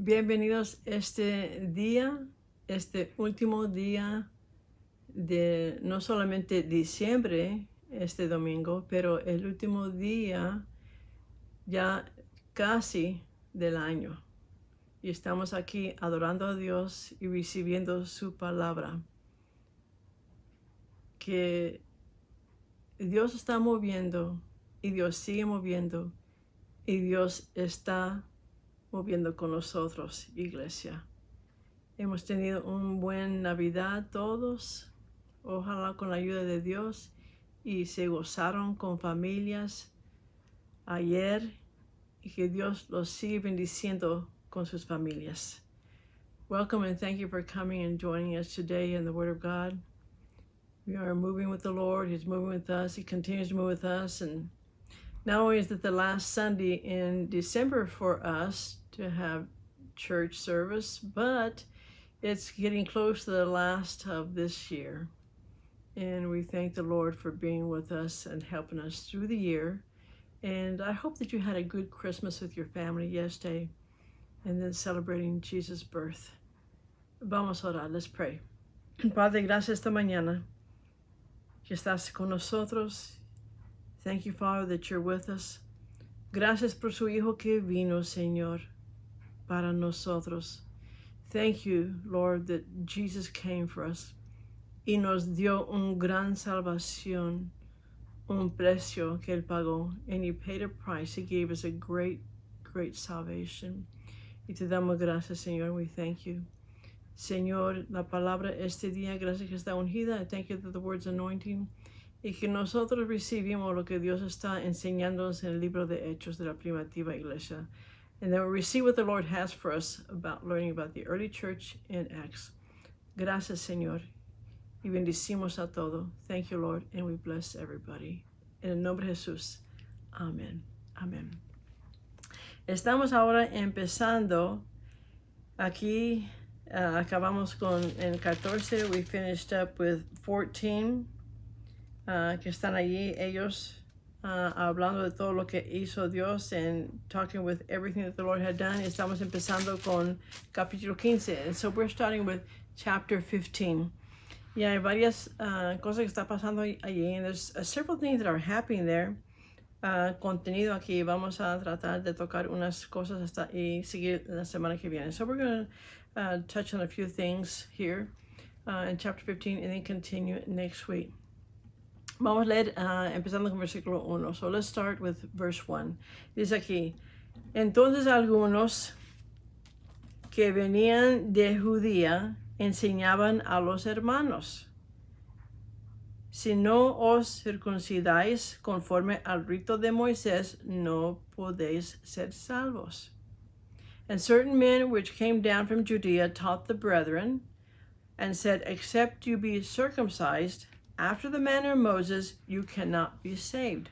Bienvenidos este día, este último día de no solamente diciembre, este domingo, pero el último día ya casi del año. Y estamos aquí adorando a Dios y recibiendo su palabra. Que Dios está moviendo y Dios sigue moviendo y Dios está moviendo con nosotros, iglesia. Hemos tenido un buen Navidad todos, ojalá con la ayuda de Dios, y se gozaron con familias ayer y que Dios los siga bendiciendo con sus familias. Welcome and thank you for coming and joining us today in the Word of God. We are moving with the Lord. He's moving with us. He continues to move with us. And not only is it the last Sunday in December for us to have church service, but it's getting close to the last of this year. And we thank the Lord for being with us and helping us through the year. And I hope that you had a good Christmas with your family yesterday and then celebrating Jesus' birth. Vamos a orar, let's pray. Padre, gracias esta mañana que estás con nosotros. Thank you, Father, that you're with us. Gracias por su Hijo que vino, Señor, para nosotros. Thank you, Lord, that Jesus came for us y nos dio un gran salvación, un precio que Él pagó. And He paid a price. He gave us a great, great salvation. Y te damos gracias, Señor. We thank you. Señor, la palabra este día, gracias que está ungida. I thank you that the word's anointing. Y que nosotros recibimos lo que Dios está enseñándonos en el libro de Hechos de la primitiva iglesia. And then we receive what the Lord has for us about learning about the early church in Acts. Gracias, Señor. Y bendecimos a todo. Thank you, Lord, and we bless everybody. En el nombre de Jesús. Amén. Amén. Estamos ahora empezando aquí. Acabamos con el 14. We finished up with 14. Que están allí ellos hablando de todo lo que hizo Dios and talking with everything that the Lord had done. Estamos empezando con capítulo 15. And so we're starting with chapter 15. Y hay varias cosas que está pasando allí. And there's several things that are happening there. Contenido aquí. Vamos a tratar de tocar unas cosas hasta y seguir la semana que viene. So we're going to touch on a few things here in chapter 15 and then continue next week. Vamos a leer empezando con versículo 1. So let's start with verse 1. Dice aquí, entonces algunos que venían de Judía enseñaban a los hermanos, si no os circuncidáis conforme al rito de Moisés, no podéis ser salvos. And certain men which came down from Judea taught the brethren, and said, except you be circumcised after the manner of Moses, you cannot be saved.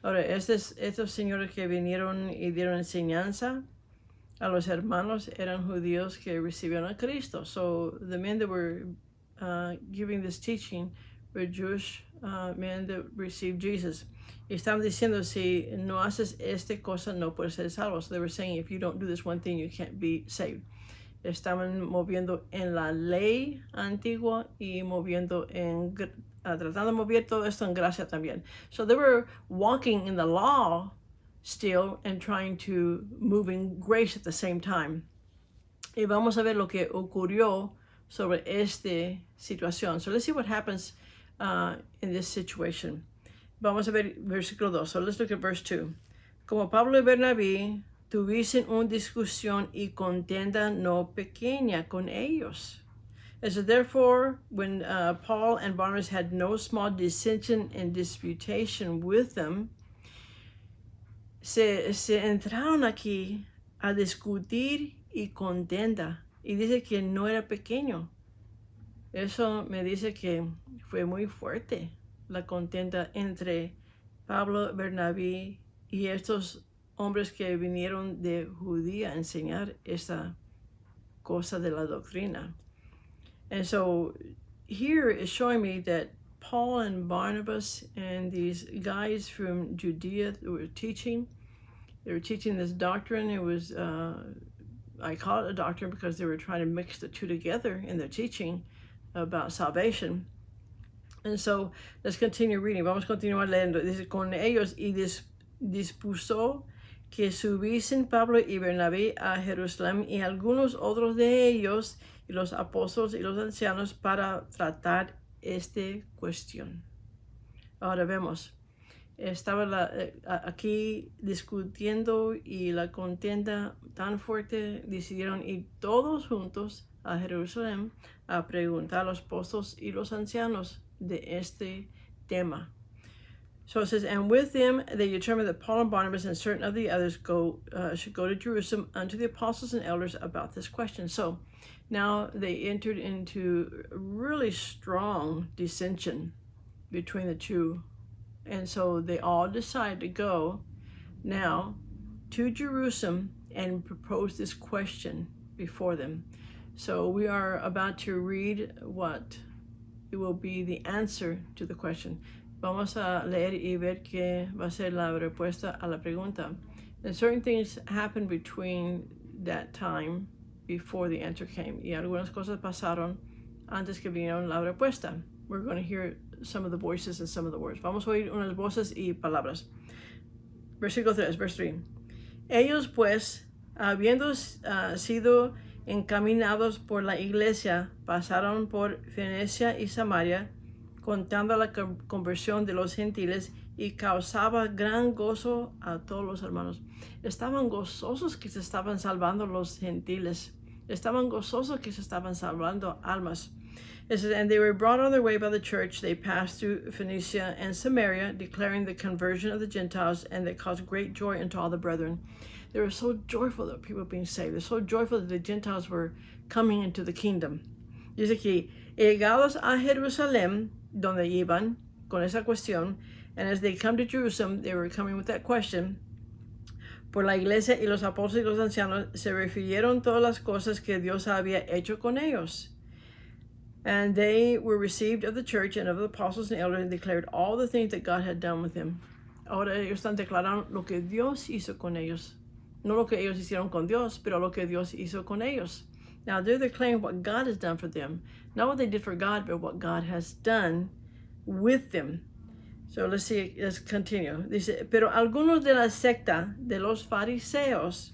Ahora, estos señores que vinieron y dieron enseñanza a los hermanos eran judíos que recibieron a Cristo. So the men that were giving this teaching were Jewish men that received Jesus. Y estaban diciendo, si no haces esta cosa, no puedes ser salvo. So they were saying, if you don't do this one thing, you can't be saved. Estaban moviendo en la ley antigua y moviendo tratando de mover todo esto en gracia también. So they were walking in the law still and trying to move in grace at the same time. Y vamos a ver lo que ocurrió sobre esta situación. So let's see what happens in this situation. Vamos a ver versículo 2. So let's look at verse 2. Como Pablo y Bernabé tuviesen una discusión y contenda no pequeña con ellos. And so therefore, when Paul and Barnabas had no small dissension and disputation with them, se entraron aquí a discutir y contenda. Y dice que no era pequeño. Eso me dice que fue muy fuerte la contenda entre Pablo, Bernabé y estos hombres que vinieron de Judía a enseñar esa cosa de la doctrina. And so here is showing me that Paul and Barnabas and these guys from Judea who were teaching, they were teaching this doctrine. It was I call it a doctrine because they were trying to mix the two together in their teaching about salvation. And so, let's continue reading. Vamos a continuar leyendo. Dice, con ellos y dispuso que subiesen Pablo y Bernabé a Jerusalén y algunos otros de ellos y los apóstoles y los ancianos para tratar esta cuestión. Ahora vemos, estaba aquí discutiendo y la contienda tan fuerte, decidieron ir todos juntos a Jerusalén a preguntar a los apóstoles y los ancianos de este tema. So it says, and with them they determined that Paul and Barnabas and certain of the others should go to Jerusalem unto the apostles and elders about this question. So now they entered into really strong dissension between the two. And so they all decided to go now to Jerusalem and propose this question before them. So we are about to read what it will be the answer to the question. Vamos a leer y ver qué va a ser la respuesta a la pregunta. And certain things happened between that time before the answer came. Y algunas cosas pasaron antes que vinieron la respuesta. We're going to hear some of the voices and some of the words. Vamos a oír unas voces y palabras. Versículo 3, verse 3. Ellos pues, habiendo sido encaminados por la iglesia, pasaron por Fenicia y Samaria, contando la conversión de los gentiles, y causaba gran gozo a todos los hermanos. Estaban gozosos que se estaban salvando los gentiles. Estaban gozosos que se estaban salvando almas. It says, and they were brought on their way by the church. They passed through Phoenicia and Samaria, declaring the conversion of the Gentiles, and they caused great joy unto all the brethren. They were so joyful that people were being saved. They're so joyful that the Gentiles were coming into the kingdom. Dice aquí, llegados a Jerusalén, donde iban con esa cuestión, and as they come to Jerusalem, they were coming with that question, por la iglesia y los apóstoles y los ancianos se refirieron todas las cosas que Dios había hecho con ellos. And they were received of the church and of the apostles and elders and declared all the things that God had done with them. Ahora ellos están declarando lo que Dios hizo con ellos. No lo que ellos hicieron con Dios, pero lo que Dios hizo con ellos. Now they're declaring what God has done for them. Not what they did for God, but what God has done with them. So let's continue. Dice, pero algunos de la secta de los fariseos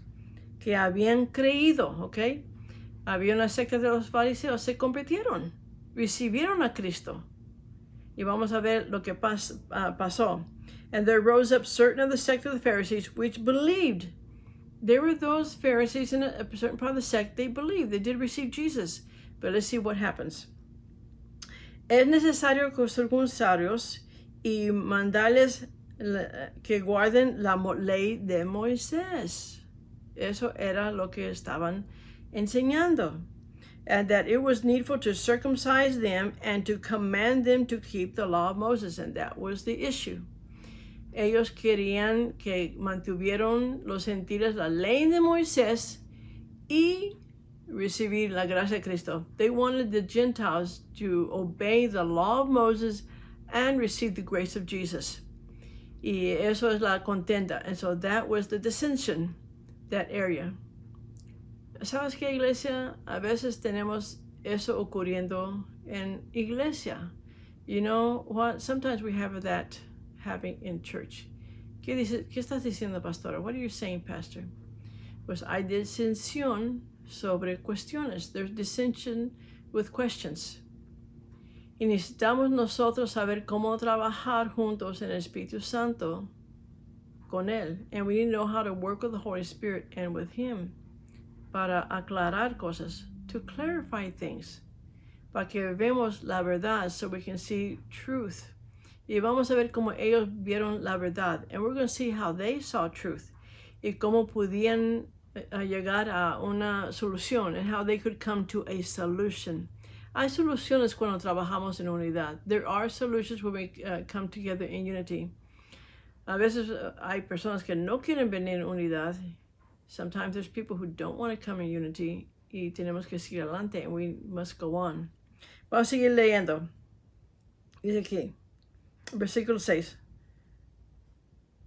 que habían creído, ¿ok? Había una secta de los fariseos, se convirtieron, recibieron a Cristo. Y vamos a ver lo que pasó. And there rose up certain of the sect of the Pharisees which believed. There were those Pharisees in a certain part of the sect, they believed, they did receive Jesus. But let's see what happens. Es necesario circuncidarlos y mandarles que guarden la ley de Moisés. Eso era lo que estaban enseñando. And that it was needful to circumcise them and to command them to keep the law of Moses. And that was the issue. Ellos querían que mantuvieron los gentiles la ley de Moisés y recibir la gracia de Cristo. They wanted the Gentiles to obey the law of Moses and receive the grace of Jesus. Y eso es la contenda. And so that was the dissension, that area. ¿Sabes qué, iglesia? A veces tenemos eso ocurriendo en iglesia. You know what? Sometimes we have that happening in church. ¿Qué estás diciendo, pastora? What are you saying, pastor? Pues hay disensión sobre cuestiones. There's dissension with questions. Y necesitamos nosotros saber cómo trabajar juntos en el Espíritu Santo con Él. And we need to know how to work with the Holy Spirit and with Him para aclarar cosas, to clarify things, para que vemos la verdad so we can see truth. Y vamos a ver cómo ellos vieron la verdad. And we're going to see how they saw truth. Y cómo podían llegar a una solución, and how they could come to a solution. Hay soluciones cuando trabajamos en unidad. There are solutions when we come together in unity. A veces hay personas que no quieren venir en unidad. Sometimes there's people who don't want to come in unity. Y tenemos que seguir adelante, and we must go on. Vamos a seguir leyendo. Dice aquí, versículo 6.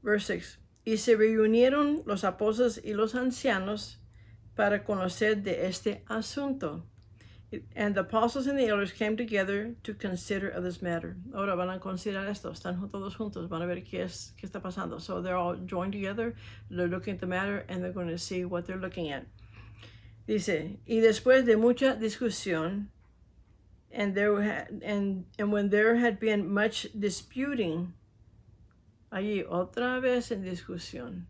Verse 6. Y se reunieron los apóstoles y los ancianos para conocer de este asunto. And the apostles and the elders came together to consider of this matter. Ahora van a considerar esto. Están todos juntos. Van a ver qué está pasando. So they're all joined together. They're looking at the matter and they're going to see what they're looking at. Dice, y después de mucha discusión, and when there had been much disputing, allí otra vez en discusión,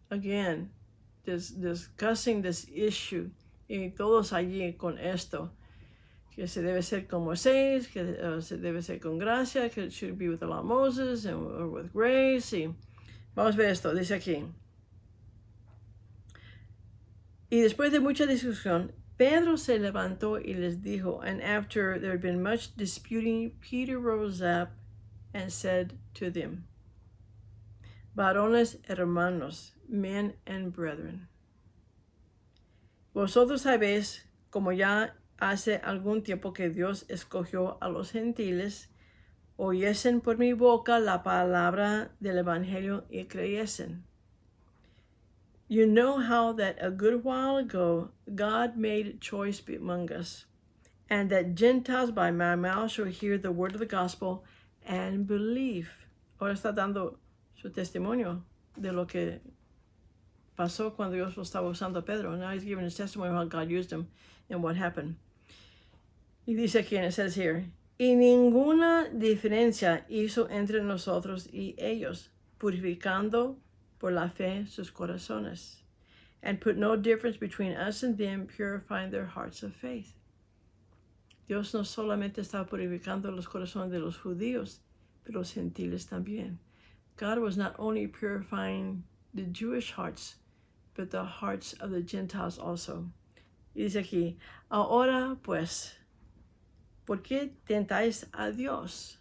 again, discussing this issue, y todos allí con esto, que se debe ser con Moisés, que se debe ser con gracia, que it should be with the law of Moses, or with grace, y vamos a ver esto, dice aquí. Y después de mucha discusión, Pedro se levantó y les dijo, and after there had been much disputing, Peter rose up and said to them, varones hermanos, men and brethren, vosotros sabéis, como ya hace algún tiempo que Dios escogió a los gentiles, oyesen por mi boca la palabra del evangelio y creyesen. You know how that a good while ago God made choice among us, and that Gentiles by my mouth shall hear the word of the gospel and believe. Ahora está dando su testimonio de lo que pasó cuando Dios lo estaba usando a Pedro. Now he's giving his testimony of how God used him and what happened. Y dice aquí, and it says here, y ninguna diferencia hizo entre nosotros y ellos, purificando por la fe sus corazones, and put no difference between us and them, purifying their hearts of faith. Dios no solamente estaba purificando los corazones de los judíos, pero los gentiles también. God was not only purifying the Jewish hearts, but the hearts of the Gentiles also. Y dice aquí, ahora pues, ¿por qué tentáis a Dios,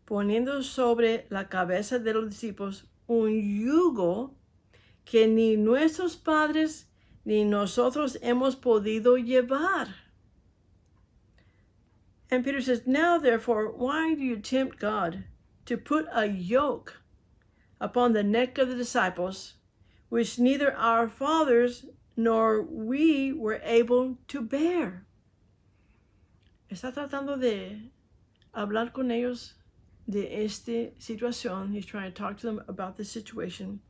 poniendo sobre la cabeza de los discípulos un yugo que ni nuestros padres ni nosotros hemos podido llevar? And Peter says, now therefore, why do you tempt God to put a yoke upon the neck of the disciples, which neither our fathers nor we were able to bear? Está tratando de hablar con ellos de esta situación. He's trying to talk to them about the situation.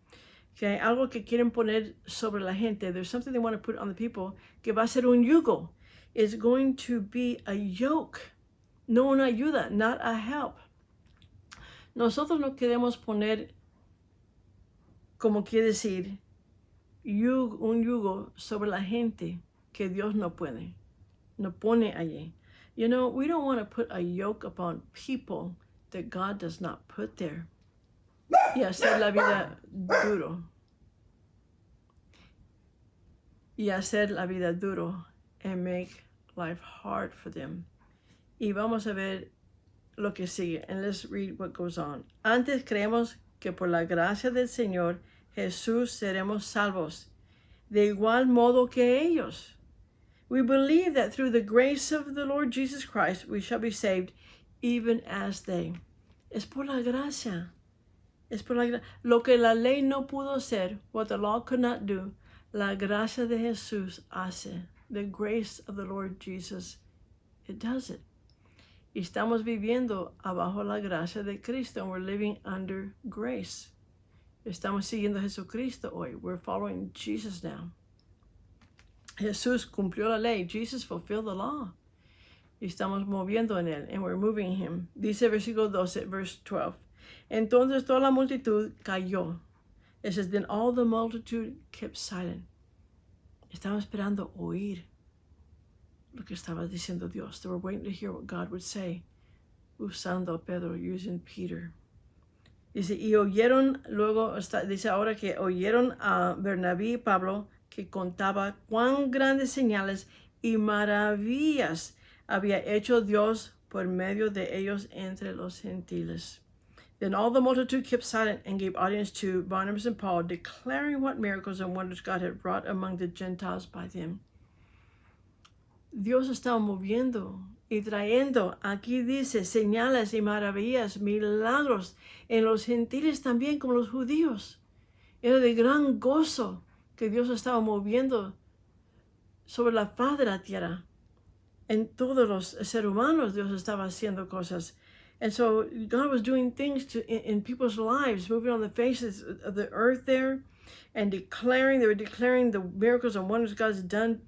Que hay algo que quieren poner sobre la gente. There's something they want to put on the people que va a ser un yugo. It's going to be a yoke, no una ayuda, not a help. Nosotros no queremos poner, como quiere decir, un yugo sobre la gente que Dios no puede, no pone allí. You know, we don't want to put a yoke upon people that God does not put there. Y hacer la vida duro. Y hacer la vida duro and make life hard for them. Y vamos a ver lo que sigue. And let's read what goes on. Antes creemos que por la gracia del Señor Jesús seremos salvos, de igual modo que ellos. We believe that through the grace of the Lord Jesus Christ we shall be saved, even as they. Es por la gracia. Es por la gracia. Lo que la ley no pudo hacer, what the law could not do, la gracia de Jesús hace. The grace of the Lord Jesus, it does it. Y estamos viviendo abajo la gracia de Cristo, and we're living under grace. Estamos siguiendo a Jesucristo hoy. We're following Jesus now. Jesús cumplió la ley. Jesus fulfilled the law. Y estamos moviendo en él. And we're moving him. Dice versículo 12, verse 12. Entonces toda la multitud cayó. It says, then all the multitude kept silent. Estaba esperando oír lo que estaba diciendo Dios. They were waiting to hear what God would say. Usando a Pedro, using Peter. Dice, y oyeron, luego dice ahora que oyeron a Bernabé y Pablo que contaba cuán grandes señales y maravillas había hecho Dios por medio de ellos entre los gentiles. Then all the multitude kept silent and gave audience to Barnabas and Paul, declaring what miracles and wonders God had wrought among the Gentiles by them. Dios estaba moviendo y trayendo, aquí dice, señales y maravillas, milagros en los gentiles también como los judíos. Era de gran gozo que Dios estaba moviendo sobre la faz de la tierra. En todos los seres humanos, Dios estaba haciendo cosas. And so God was doing things in people's lives, moving on the faces of the earth there, and they were declaring the miracles and wonders God's done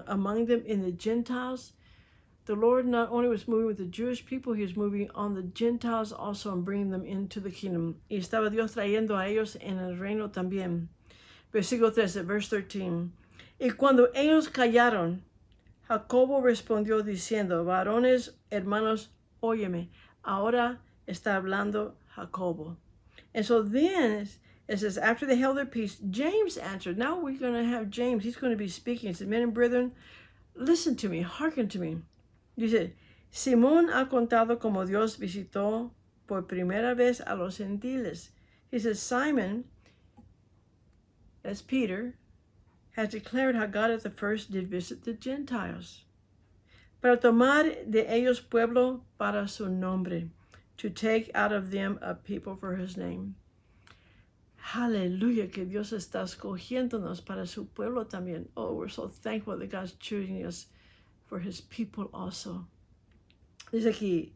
among them in the Gentiles. The Lord not only was moving with the Jewish people, He was moving on the Gentiles also and bringing them into the kingdom. Y estaba Dios trayendo a ellos en el reino también. Versículo 13, verse 13. Y cuando ellos callaron, Jacobo respondió diciendo, varones, hermanos, óyeme. Ahora está hablando Jacobo. And so then it says, after they held their peace, James answered. Now we're going to have James. He's going to be speaking. He said, men and brethren, listen to me, hearken to me. Dice, Simón ha contado como Dios visitó por primera vez a los gentiles. He says, Simon, that's Peter, has declared how God at the first did visit the Gentiles, para tomar de ellos pueblo para su nombre, to take out of them a people for His name. Hallelujah, que Dios está escogiéndonos para su pueblo también. Oh, we're so thankful that God's choosing us for His people also. Dice aquí,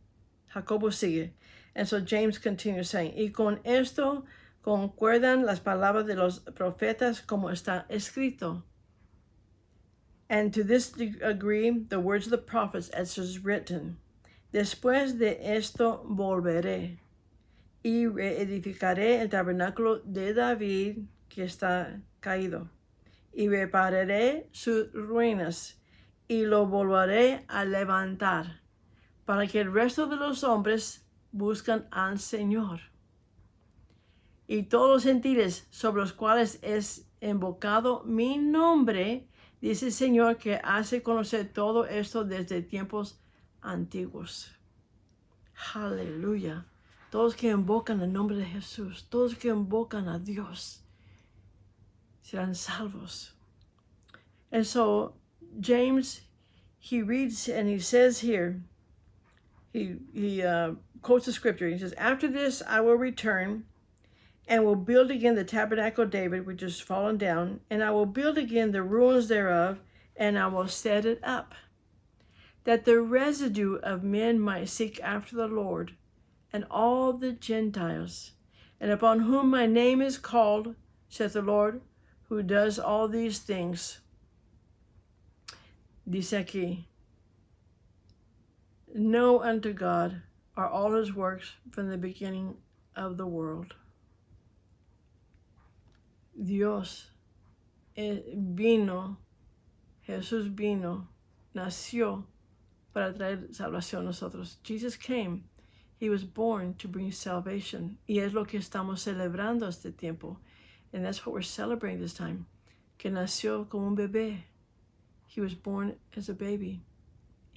Jacobo sigue. And so James continues saying, y con esto concuerdan las palabras de los profetas como está escrito. And to this agree the words of the prophets as is written. Después de esto volveré y reedificaré el tabernáculo de David que está caído y repararé sus ruinas y lo volveré a levantar para que el resto de los hombres buscan al Señor. Y todos los gentiles sobre los cuales es invocado mi nombre, dice el Señor, que hace conocer todo esto desde tiempos antiguos. Aleluya. Todos que invocan el nombre de Jesús, todos que invocan a Dios, serán salvos. And so James, he reads and he says here, he quotes the scripture. He says, after this I will return and will build again the tabernacle of David, which is fallen down, and I will build again the ruins thereof, and I will set it up, that the residue of men might seek after the Lord, and all the Gentiles, and upon whom my name is called, saith the Lord, who does all these things. Dice aquí, know unto God are all His works from the beginning of the world. Dios vino, Jesús vino, nació para traer salvación a nosotros. Jesus came. He was born to bring salvation. Y es lo que estamos celebrando este tiempo. And that's what we're celebrating this time. Que nació como un bebé. He was born as a baby.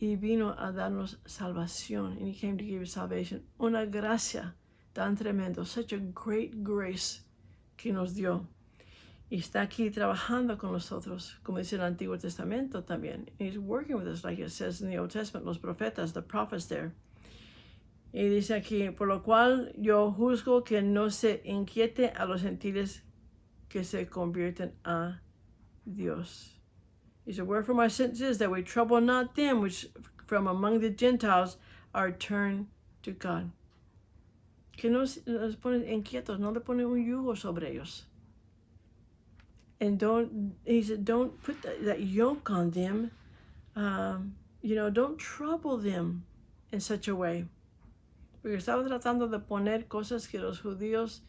Y vino a darnos salvación. And He came to give us salvation. Una gracia tan tremendo. Such a great grace que nos dio. Y está aquí trabajando con nosotros, como dice el Antiguo Testamento también. He's working with us, like it says in the Old Testament, los profetas, the prophets there. Y dice aquí, por lo cual yo juzgo que no se inquiete a los gentiles que se convierten a Dios. He said, wherefore my sentence is that we trouble not them which from among the Gentiles are turned to God. Que no los pone inquietos, no le pone un yugo sobre ellos. And he said, don't put that yoke on them. Don't trouble them in such a way. Porque estaba tratando de poner cosas que los judíos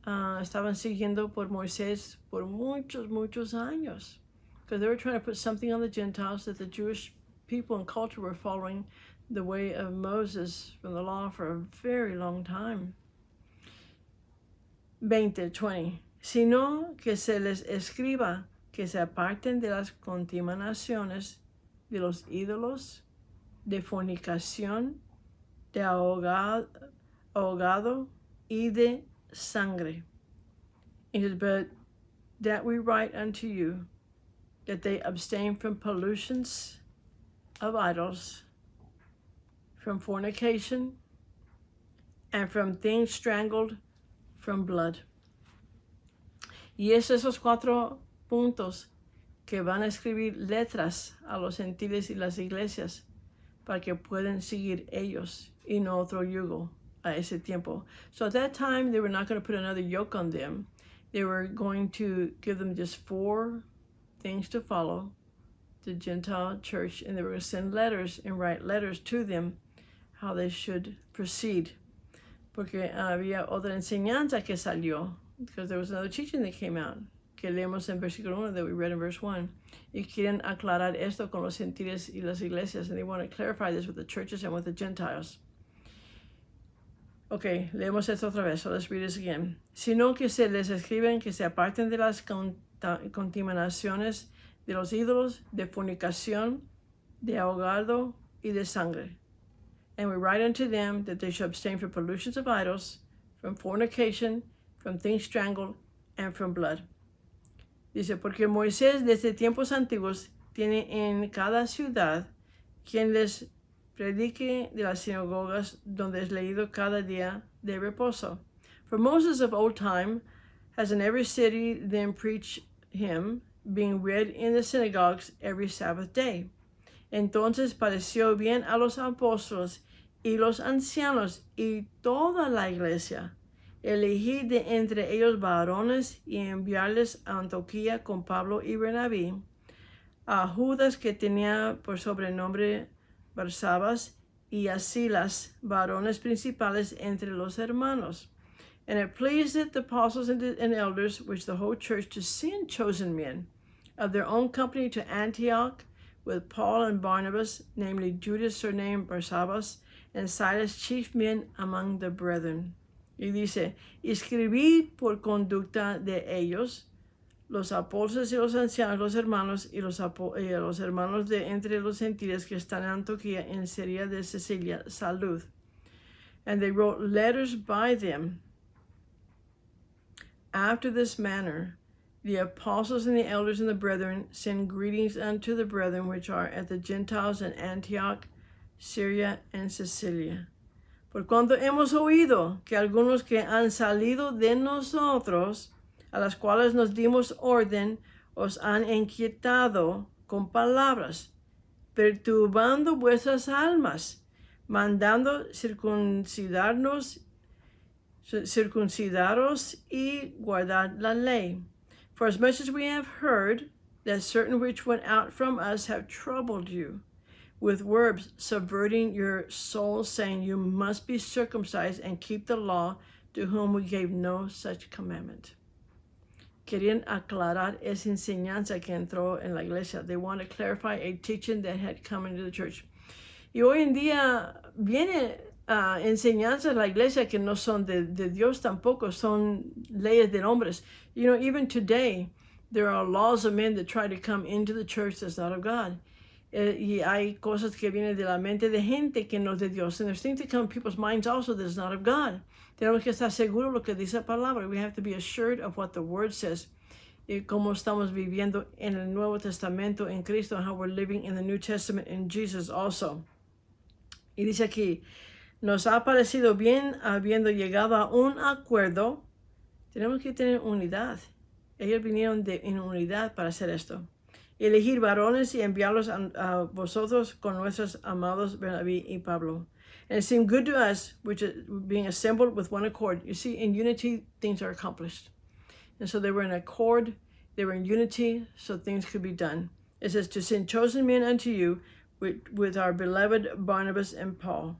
estaban siguiendo por Moisés por muchos años. Because they were trying to put something on the Gentiles that the Jewish people and culture were following the way of Moses from the law for a very long time. 20. Sino que se les escriba que se aparten de las contaminaciones de los ídolos, de fornicación, de ahogado y de sangre. It is but that we write unto you that they abstain from pollutions of idols, from fornication, and from things strangled from blood. Y es esos 4 puntos que van a escribir letras a los gentiles y las iglesias para que puedan seguir ellos y no otro yugo a ese tiempo. So at that time, they were not going to put another yoke on them. They were going to give them just 4 things to follow, the Gentile church, and they were going to send letters and write letters to them how they should proceed. Porque había otra enseñanza que salió, because there was another teaching that came out, que leemos en versículo 1 that we read in verse 1. Y quieren aclarar esto con los gentiles y las iglesias, and they want to clarify this with the churches and with the Gentiles. Okay, leemos esto otra vez, so let's read this again. Sino que se les escriben que se aparten de las contaminaciones de los ídolos, de fornicación, de ahogado y de sangre. And we write unto them that they should abstain from pollutions of idols, from fornication, from things strangled, and from blood. Dice, porque Moisés desde tiempos antiguos tiene en cada ciudad quien les predique de las sinagogas donde es leído cada día de reposo. For Moses of old time has in every city then preached him, being read in the synagogues every Sabbath day. Entonces pareció bien a los apóstoles y los ancianos y toda la iglesia elegir de entre ellos varones y enviarles a Antioquía con Pablo y Bernabé, a Judas que tenía por sobrenombre Barsabas y a Silas, varones principales entre los hermanos. And it pleased the apostles and elders, which the whole church, to send chosen men of their own company to Antioch with Paul and Barnabas, namely Judas surnamed Barsabas, and Silas, chief men among the brethren. Y dice, escribid por conducta de ellos, los apóstoles y los ancianos, los hermanos y los hermanos de entre los gentiles que están en Antioquía, en Siria de Sicilia, salud. And they wrote letters by them. After this manner, the apostles and the elders and the brethren send greetings unto the brethren which are at the Gentiles in Antioch, Syria, and Sicilia. Por cuanto hemos oído que algunos que han salido de nosotros, a las cuales nos dimos orden, os han inquietado con palabras, perturbando vuestras almas, mandando circuncidaros y guardar la ley. For as much as we have heard that certain which went out from us have troubled you with words, subverting your souls, saying, you must be circumcised and keep the law, to whom we gave no such commandment. Querían aclarar esa enseñanza que entró en la iglesia. They want to clarify a teaching that had come into the church. Y hoy en día viene enseñanzas en la iglesia que no son de Dios tampoco, son leyes de hombres. You know, even today, there are laws of men that try to come into the church that's not of God. Y hay cosas que vienen de la mente de gente que no es de Dios. And there's things that come in people's minds also that is not of God. Tenemos que estar seguros de lo que dice la palabra. We have to be assured of what the word says. Y cómo estamos viviendo en el Nuevo Testamento en Cristo, and how we're living in the New Testament in Jesus also. Y dice aquí, nos ha parecido bien habiendo llegado a un acuerdo. Tenemos que tener unidad. Ellos vinieron en unidad para hacer esto. Elegir varones y enviarlos a vosotros con nuestros amados Bernabé y Pablo. And it seemed good to us, which is being assembled with one accord. You see, in unity, things are accomplished. And so they were in accord, they were in unity, so things could be done. It says, to send chosen men unto you with our beloved Barnabas and Paul.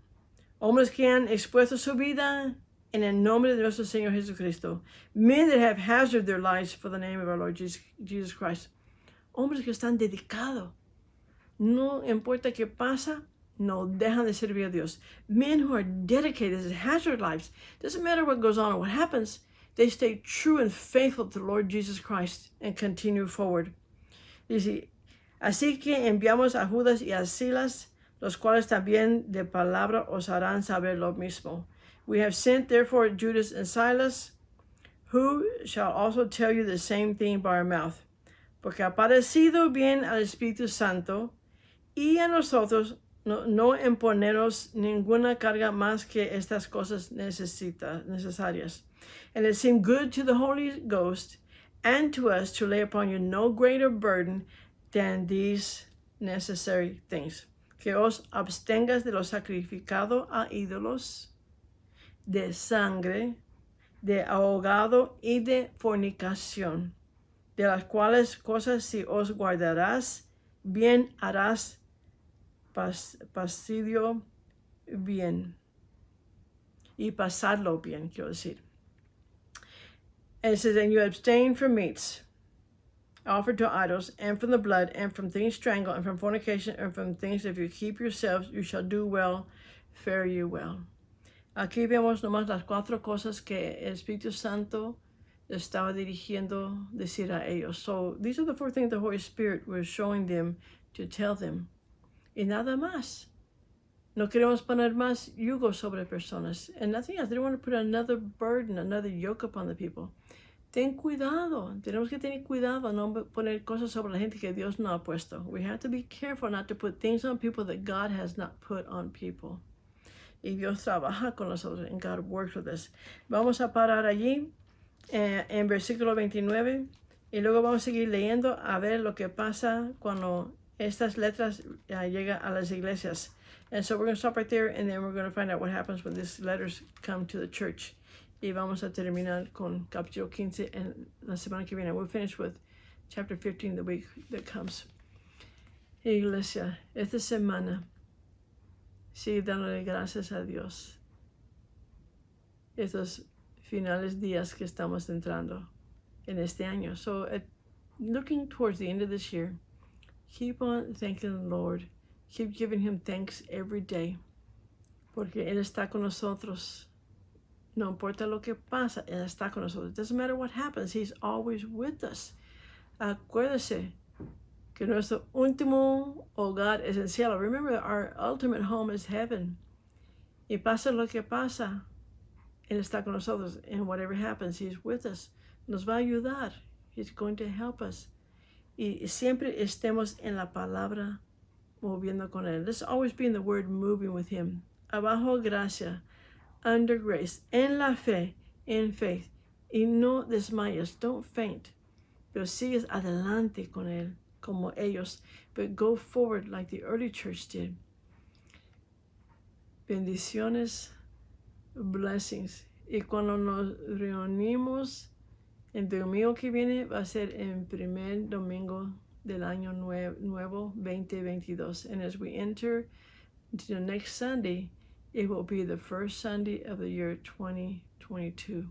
Hombres que han expuesto su vida en el nombre de nuestro Señor Jesucristo. Men that have hazarded their lives for the name of our Lord Jesus Christ. Hombres que están dedicados. No importa qué pasa, no dejan de servir a Dios. Men who are dedicated, that hazard lives. Doesn't matter what goes on or what happens. They stay true and faithful to the Lord Jesus Christ and continue forward. Dice, así que enviamos a Judas y a Silas, los cuales también de palabra os harán saber lo mismo. We have sent therefore Judas and Silas, who shall also tell you the same thing by our mouth. Porque ha parecido bien al Espíritu Santo y a nosotros no imponeros ninguna carga más que estas cosas necesarias. And it seemed good to the Holy Ghost and to us to lay upon you no greater burden than these necessary things. Que os abstengas de lo sacrificado a ídolos, de sangre, de ahogado y de fornicación, de las cuales cosas si os guardarás, bien harás pasidio bien. Y pasarlo bien, quiero decir. And it says, and you abstain from meats offered to idols, and from the blood, and from things strangled, and from fornication, and from things, if you keep yourselves, you shall do well, fare you well. Aquí vemos nomás las 4 cosas que el Espíritu Santo estaba dirigiendo decir a ellos. So these are the 4 things the Holy Spirit was showing them to tell them. Y nada más. No queremos poner más yugo sobre personas. And nothing else. They don't want to put another burden, another yoke upon the people. Ten cuidado. Tenemos que tener cuidado, no poner cosas sobre la gente que Dios no ha puesto. We have to be careful not to put things on people that God has not put on people. Y Dios trabaja con nosotros, and God works with us. Vamos a parar allí en versículo 29 y luego vamos a seguir leyendo a ver lo que pasa cuando estas letras llegan a las iglesias. And so we're going to stop right there, and then we're going to find out what happens when these letters come to the church. Y vamos a terminar con capítulo 15 en la semana que viene. We'll finish with chapter 15 the week that comes. Iglesia, esta semana sigue dándole gracias a Dios. Estos finales días que estamos entrando en este año. So looking towards the end of this year, keep on thanking the Lord. Keep giving him thanks every day. Porque Él está con nosotros. No importa lo que pasa, Él está con nosotros. It doesn't matter what happens, He's always with us. Acuérdese que nuestro último hogar es el cielo. Remember, our ultimate home is heaven. Y pasa lo que pasa, Él está con nosotros. And whatever happens, He's with us. Nos va a ayudar. He's going to help us. Y siempre estemos en la palabra moviendo con Él. Let's always be in the word moving with Him. Abajo gracia, under grace, en la fe, in faith. Y no desmayes, don't faint. Pero sigues adelante con Él, como ellos. But go forward like the early church did. Bendiciones, blessings. Y cuando nos reunimos el domingo que viene, va a ser el primer domingo del año nuevo 2022. And as we enter into the next Sunday, it will be the first Sunday of the year 2022.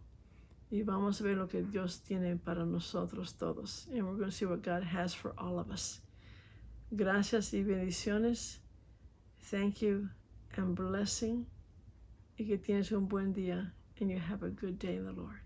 Y vamos a ver lo que Dios tiene para nosotros todos. And we're going to see what God has for all of us. Gracias y bendiciones. Thank you and blessing. Y que tienes un buen día. And you have a good day in the Lord.